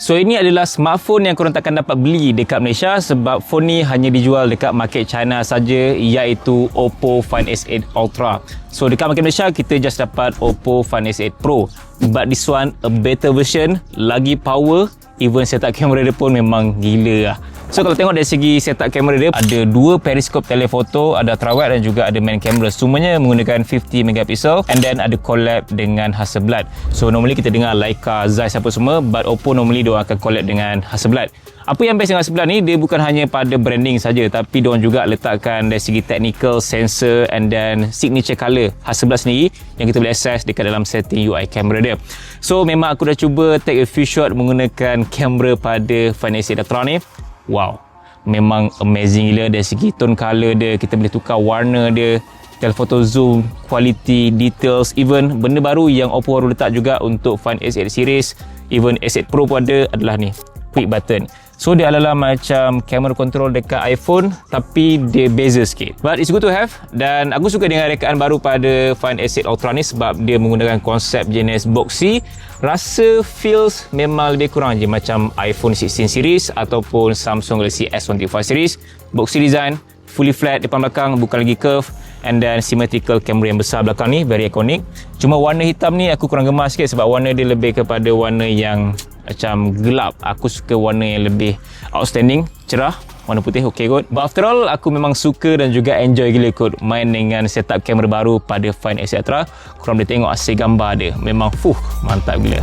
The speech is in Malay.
So ini adalah smartphone yang korang takkan dapat beli dekat Malaysia sebab phone ni hanya dijual dekat market China saja, iaitu Oppo Find S8 Ultra. So dekat market Malaysia kita just dapat Oppo Find S8 Pro, but this one a better version, lagi power, even setup kamera dia pun memang gila lah. So kalau tengok dari segi setup kamera dia, ada dua periskop telefoto, ada ultrawide dan juga ada main camera. Semuanya menggunakan 50 megapixel, and then ada collab dengan Hasselblad. So normally kita dengar Leica, Zeiss apa semua, but Oppo normally diorang akan collab dengan Hasselblad. Apa yang best dengan Hasselblad ni, dia bukan hanya pada branding saja, tapi diorang juga letakkan dari segi technical, sensor and then signature color Hasselblad sendiri yang kita boleh access dekat dalam setting UI kamera dia. So memang aku dah cuba take a few shot menggunakan kamera pada Find S8 Ultra ni. Wow, memang amazing gila dari segi tone color dia, kita boleh tukar warna dia, telephoto zoom, quality, details, even benda baru yang Oppo baru letak juga untuk Find S8 series, even S8 Pro pun ada adalah ni, quick button. So dia adalah macam camera control dekat iPhone, tapi dia beza sikit. But it's good to have, dan aku suka dengan rekaan baru pada Find S8 Ultra ni sebab dia menggunakan konsep jenis boxy. Rasa feels memang lebih kurang je macam iPhone 16 series ataupun Samsung Galaxy S25 series. Boxy design, fully flat depan belakang, bukan lagi curve, and then symmetrical camera yang besar belakang ni, very iconic. Cuma warna hitam ni aku kurang gemar sikit sebab warna dia lebih kepada warna yang macam gelap. Aku suka warna yang lebih outstanding, cerah. Warna putih okay kot. But after all, aku memang suka dan juga enjoy gila kot main dengan setup kamera baru pada Find S8 Ultra. Korang boleh tengok hasil gambar dia, memang mantap gila.